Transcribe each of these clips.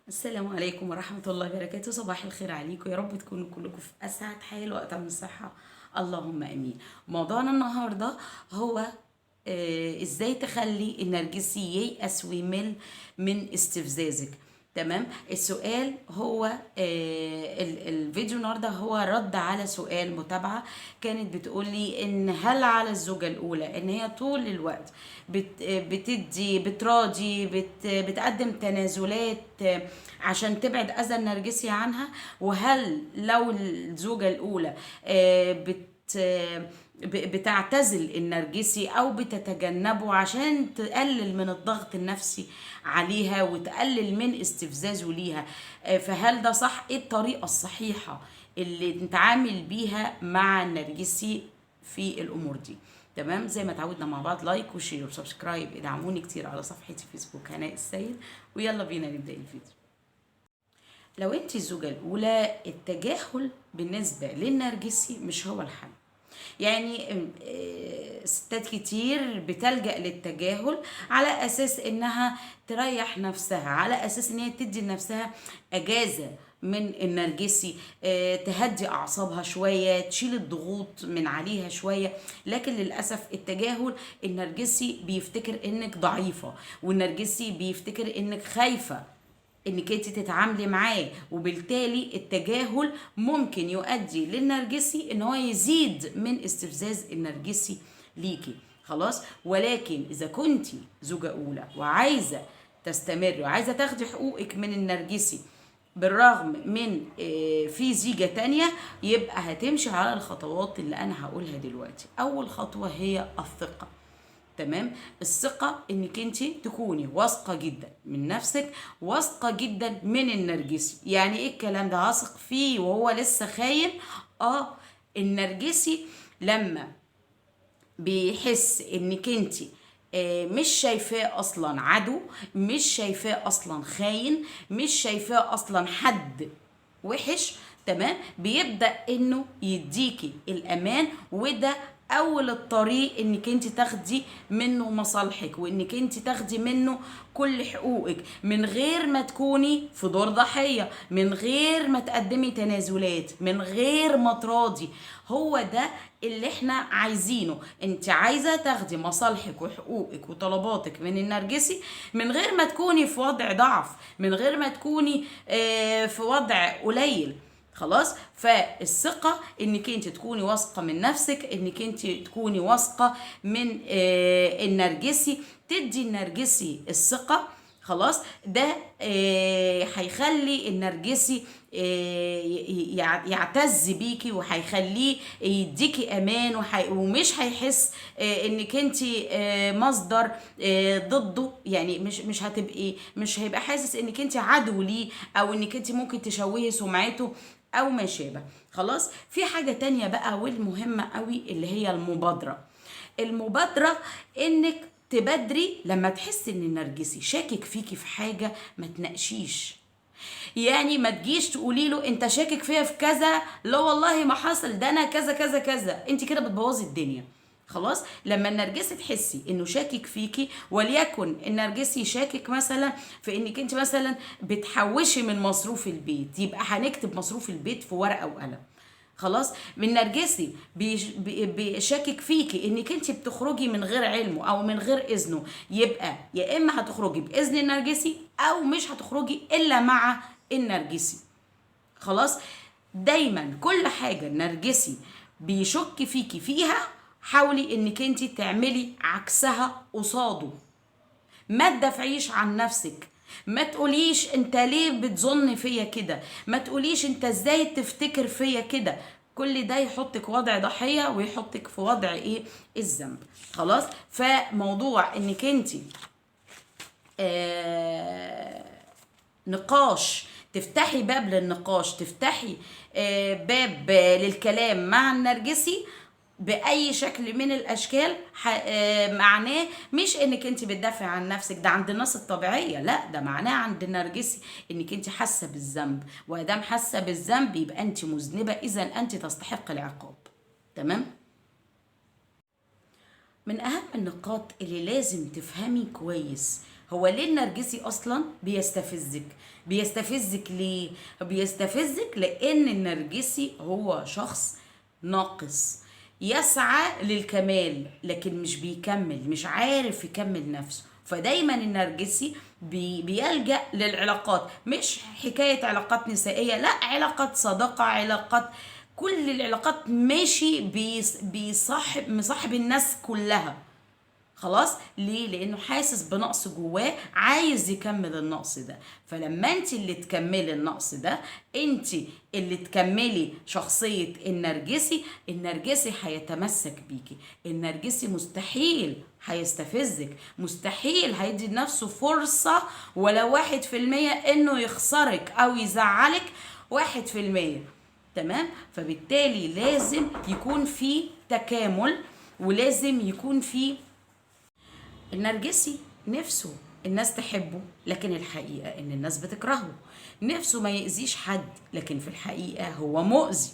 السلام عليكم ورحمة الله وبركاته. صباح الخير عليكم، يا رب تكونوا كلكم في أسعد حال وأتم الصحة، اللهم أمين. موضوعنا النهاردة هو إزاي تخلي النرجسي ييأس ويمل من استفزازك. تمام. السؤال هو الفيديو النهارده هو رد على سؤال متابعة كانت بتقولي ان هل على الزوجة الاولى ان هي طول الوقت بتدي بتراضي بتقدم تنازلات عشان تبعد اذى النرجسي عنها، وهل لو الزوجة الاولى بتعتزل النرجسي او بتتجنبه عشان تقلل من الضغط النفسي عليها وتقلل من استفزازه ليها. فهل ده صح؟ ايه الطريقة الصحيحة اللي نتعامل بيها مع النرجسي في الامور دي؟ تمام. زي ما تعودنا مع بعض، لايك وشير وسبسكرايب، ادعموني كتير على صفحتي فيسبوك هناء السيد، ويلا بينا نبدأ الفيديو. لو انت الزوجة الاولى، التجاهل بالنسبة للنرجسي مش هو الحل. يعني ستات كتير بتلجأ للتجاهل على أساس إنها تريح نفسها، على أساس إن هي تدي لنفسها أجازة من النرجسي، تهدي أعصابها شوية، تشيل الضغوط من عليها شوية. لكن للأسف التجاهل، النرجسي بيفتكر إنك ضعيفة، والنرجسي بيفتكر إنك خايفة انك انت تتعاملي معاه، وبالتالي التجاهل ممكن يؤدي للنرجسي ان هو يزيد من استفزاز النرجسي ليكي. خلاص. ولكن اذا كنتي زوجة اولى وعايزة تستمري وعايزة تاخدي حقوقك من النرجسي بالرغم من في زيجة تانية، يبقى هتمشي على الخطوات اللي انا هقولها دلوقتي. اول خطوة هي الثقة. تمام. الثقة انك انت تكوني واثقة جدا من نفسك، واثقة جدا من النرجسي. يعني ايه الكلام ده؟ هثق فيه وهو لسه خاين. النرجسي لما بيحس انك انت مش شايفاه اصلا عدو، مش شايفاه اصلا خاين، مش شايفاه اصلا حد وحش، تمام، بيبدأ انه يديكي الامان. وده اول الطريق انك انت تاخدي منه مصالحك، وانك انت تاخدي منه كل حقوقك من غير ما تكوني في دور ضحية، من غير ما تقدمي تنازلات، من غير ما تراضي. هو ده اللي احنا عايزينه. انت عايزة تاخدي مصالحك وحقوقك وطلباتك من النرجسي من غير ما تكوني في وضع ضعف، من غير ما تكوني في وضع قليل. خلاص. فالثقة انك انت تكوني واثقة من نفسك، انك انت تكوني واثقة من النرجسي، تدي النرجسي الثقة. خلاص. ده هيخلي النرجسي يعتز بيكي، وهيخليه يديكي امان، ومش هيحس انك انت مصدر ضده. يعني مش هيبقى حاسس انك انت عدو ليه، او انك انت ممكن تشوهي سمعته او ما شابه. خلاص. في حاجة تانية بقى والمهمة قوي، اللي هي المبادرة. المبادرة انك تبادري لما تحس ان النرجسي شاكك فيكي في حاجة، ما تناقشيش. يعني ما تجيش تقولي له انت شاكك فيا في كذا، لا والله ما حصل، ده انا كذا كذا كذا، انت كده بتبوظي الدنيا. خلاص. لما النرجسي تحسي انه شاكك فيكي، وليكن النرجسي شاكك مثلا في انك انت مثلا بتحوشي من مصروف البيت، يبقى هنكتب مصروف البيت في ورقه وقلم. خلاص. من نرجسي بيشكك فيكي انك انت بتخرجي من غير علمه او من غير اذنه، يبقى يا اما هتخرجي باذن النرجسي او مش هتخرجي الا مع النرجسي. خلاص. دايما كل حاجه النرجسي بيشك فيكي فيها، حاولي انك انت تعملي عكسها قصاده. ما تدافعيش عن نفسك، ما تقوليش انت ليه بتظن فيا كده، ما تقوليش انت ازاي تفتكر فيا كده. كل ده يحطك وضع ضحية ويحطك في وضع ايه؟ الذنب. خلاص. فموضوع انك انت نقاش، تفتحي باب للنقاش، تفتحي باب للكلام مع النرجسي باي شكل من الاشكال، معناه مش انك انت بتدافع عن نفسك، ده عند الناس الطبيعيه، لا، ده معناه عند النرجسي انك انت حاسه بالذنب، وادام حاسه بالذنب يبقى انت مذنبه، اذا انت تستحق العقاب. تمام. من اهم النقاط اللي لازم تفهمي كويس هو ليه النرجسي اصلا بيستفزك؟ بيستفزك ليه؟ بيستفزك لان النرجسي هو شخص ناقص، يسعى للكمال لكن مش بيكمل، مش عارف يكمل نفسه. فدايما النرجسي بيلجأ للعلاقات، مش حكاية علاقات نسائية، لا، علاقات صداقة، علاقات، كل العلاقات ماشي مصاحب الناس كلها. خلاص ليه؟ لانه حاسس بنقص جواه، عايز يكمل النقص ده. فلما انت اللي تكملي النقص ده، انت اللي تكملي شخصية النرجسي، النرجسي هيتمسك بيكي. النرجسي مستحيل هيستفزك، مستحيل هيدي لنفسه فرصة ولو 1% انه يخسرك او يزعلك 1%. تمام؟ فبالتالي لازم يكون في تكامل، ولازم يكون في، النرجسي نفسه الناس تحبه لكن الحقيقة ان الناس بتكرهه، نفسه ما يأذيش حد لكن في الحقيقة هو مؤذي،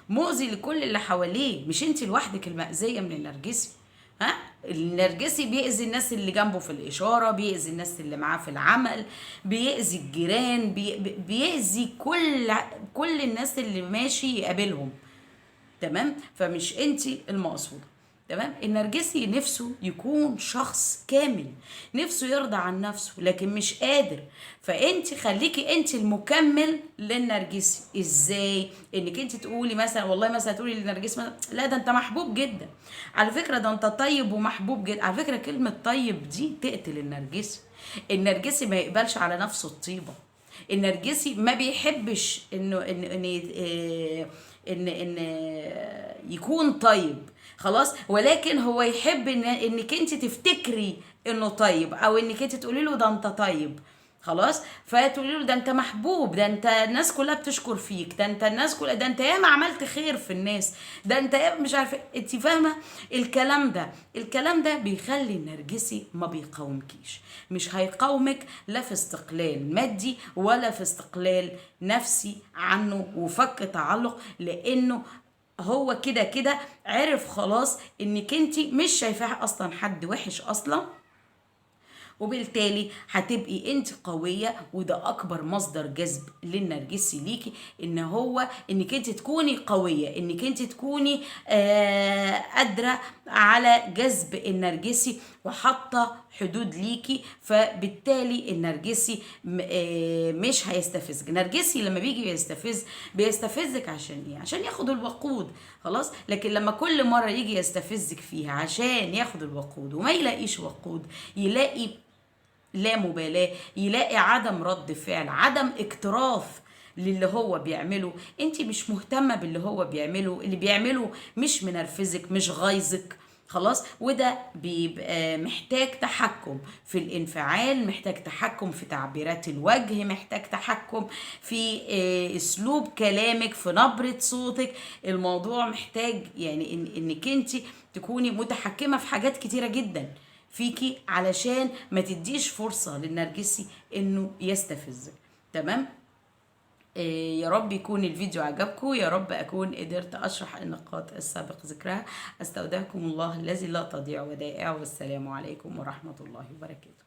مؤذي لكل اللي حواليه. مش انت لوحدك المأذية من النرجسي، ها؟ النرجسي بيأذي الناس اللي جنبه في الإشارة، بيأذي الناس اللي معاه في العمل، بيأذي الجيران، بيأذي كل الناس اللي ماشي يقابلهم. تمام؟ فمش انت المقصودة. تمام؟ النرجسي نفسه يكون شخص كامل، نفسه يرضى عن نفسه لكن مش قادر. فانت خليكي انت المكمل للنرجسي. ازاي؟ انك انت تقولي مثلا، والله مثلا تقولي للنرجسي مثلا لا ده انت محبوب جدا، على فكرة ده انت طيب ومحبوب جدا. على فكرة كلمة طيب دي تقتل النرجسي. النرجسي ما يقبلش على نفسه الطيبة. النرجسي ما بيحبش ان يكون طيب، خلاص، ولكن هو يحب انك انت تفتكري انه طيب، او انك انت تقولي له ده انت طيب، خلاص، فتقولي له ده انت محبوب، ده انت الناس كلها بتشكر فيك، ده انت الناس كلها، ده انت ياما عملت خير في الناس، ده انت ياما مش عارفه. انت فاهمه الكلام ده بيخلي النرجسي ما بيقاومكيش، مش هيقاومك لا في استقلال مادي ولا في استقلال نفسي عنه وفك تعلق، لانه هو كده كده عرف خلاص انك انت مش شايفاه اصلا حد وحش اصلا، وبالتالي هتبقي انت قوية. وده اكبر مصدر جذب للنرجسي ليكي، انك انت تكوني قوية، انك انت تكوني قادرة على جذب النرجسي وحاطة حدود ليكي. فبالتالي النرجسي مش هيستفزك. النرجسي لما بيجي بيستفزك عشان ايه؟ عشان ياخد الوقود، خلاص. لكن لما كل مرة يجي يستفزك فيها عشان ياخد الوقود وما يلاقيش وقود، يلاقي لا مبالاة، يلاقي عدم رد فعل، عدم اكتراث للي هو بيعمله، انت مش مهتمة باللي هو بيعمله، اللي بيعمله مش منرفزك، مش غايظك، خلاص. وده بيبقى محتاج تحكم في الانفعال، محتاج تحكم في تعبيرات الوجه، محتاج تحكم في اسلوب كلامك، في نبرة صوتك. الموضوع محتاج يعني انك انت تكوني متحكمة في حاجات كتيرة جدا فيكي علشان ما تديش فرصة للنرجسي انه يستفزك. تمام؟ يا رب يكون الفيديو عجبكم، يا رب اكون قدرت اشرح النقاط السابق ذكرها. استودعكم الله الذي لا تضيع ودائعه، والسلام عليكم ورحمة الله وبركاته.